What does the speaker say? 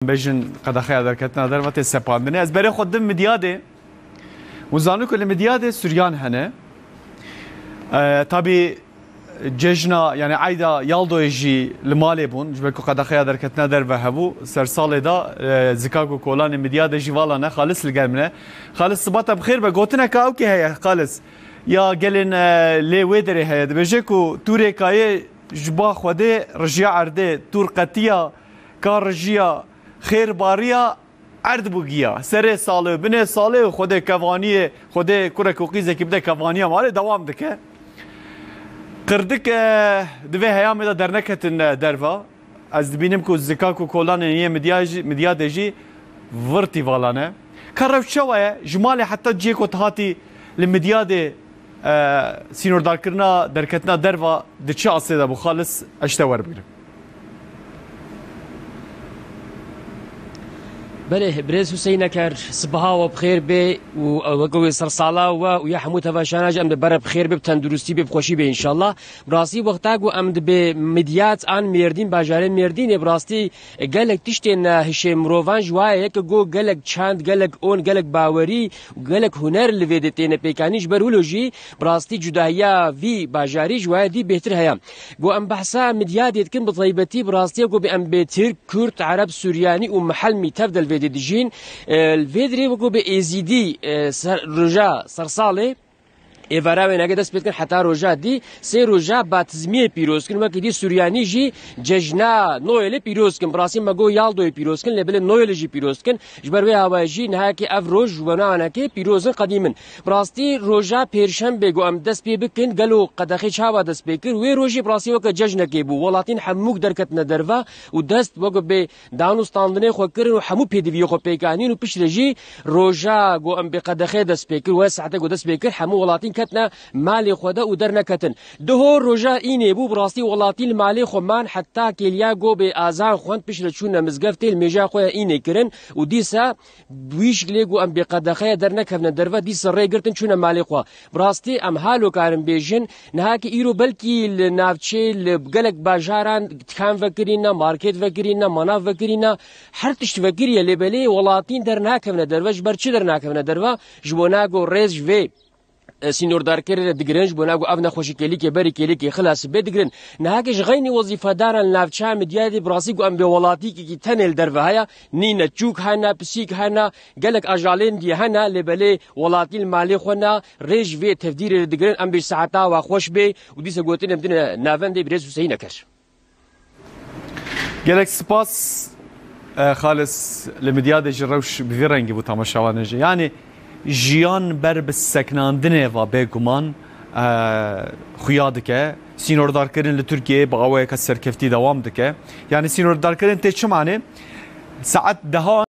بيجن قدخيا دركتنا درفت السباندني از بري خدم مدياده وزانو كل مدياده سوريان هنا طبي ججنا يعني عايدا يالدو يجي لمالي بون جبكو قدخيا دركتنا درفه هبو سرسال دا زكاكو كولان مدياده جي والا خالص القمنا خالص صباطه بخير بقوتنا كاوكي هي خالص يا قالن لي ويدري هي دبجكو توري كاي جبا خودي رجيا عرده تور قتيا كار رجيا خير باريا عرض بوگیا سر ساله بنه ساله خود کوانیه خود کره کوقیزه که بده کوانیه ماله دوام دکه قردک دوی هیام دا درنکتن دروا از بینم کو زکاکو کولان نیه مدیادجی ورتی والانه کارو شوه جماله حتی جیکو تهاتی لمدیاد سینور دارکرنا درکتنا دروا دچه اصلا بو خالص اشتور بگیرم بله بريز حسين كر صباحا وبخير بي وقوي صرصالا ويا حمود هفاشانا جام برا بخير بي بتندرستي بي بخوشي بي ان شاء الله براسي وقتاك وامد بمديات ان ميردين باجارين ميردين براستي قالك تشتين هشي مروفان جوايا هيك جو قالك چاند قالك اون قالك باوري وقالك هنر اللي فيدتين بيكانيش برولوجي براستي جداهيا في باجاري جوايا دي بهتر هيا جو ام بحثا مديات يتكن بطيبتي براستي جو بام بيتر كرد عرب سورياني ومحل ميتفدل ديجين الفيدري وكو بإيزيدي رجاء صرصالي إفراوي ناقد دست بيتكن حتى رجاء دي سي رجاء باتزمية بيروسكن وكي دي سورياني جي ججنا نويل بيروسكن براسي ماغو يالدو بيروسكن لبل نويل جي بيروسكن جبروي هواجي نهاكي افروج وناناكي بيروزن قديما براستي رجاء بيرشنبه جو ام دست بي بكن قالو قدخي شابا دست بيكر وي روجي براسي وكا ججنا كيبو ولاتين حموك دركتنا درفا ودست وكو بي دانو ستاندني خوكرن وحمو بيديفيو خو بيكانين وبشرجي رجاء جو ام بقدخي دست بيكر وساعته جو دست بيكر حمو ولاتين كتنا مالي خدا ودرنا كتن دهور رجاء إني بو براسي ولاتي المالي خمان حتى كيليا جو بآذان خوان بشرتشونا مزقفتي الميجا خويا إني كرن وديسا بويش ليجو أم بقدخيا درنا كفنا درفا ديسا ريقرتن شونا مالي خوا براستي أم هالو كارن بيجن نهاكي إيرو بلكي النافشي لبقلق باجاران كان فكرينا ماركت فكرينا مناف فكرينا حرتش فكريا لبلي ولاتين درنا كفنا درفا جبرتش درنا كفنا درفا جبوناغو ريز في سينور داركر دغرنج بوناغو ابنا خوشي كليكي بري كليكي خلاص بدغرن نهاكش غيني وظيفه دار النافشا مديادي براسيكو ام بولاتي كي تنل درفهايا نينا تشوك هنا بسيك هنا قالك اجالين دي هنا لبلي ولاتي المالي خونا ريج في تفدير دغرن ام بساعتا وخوش بي وديس غوتين بدنا نافندي بريز حسين كش قالك سباس خالص لمديادي جروش بفيرنجي بو تماشاوانجي يعني جیان بر بسکناندنه و بگمان خویا دکه سینور دار کردن لترکیه باوی که سرکفتی دوام دکه یعنی سینور دار کردن تی چه معنی ساعت ده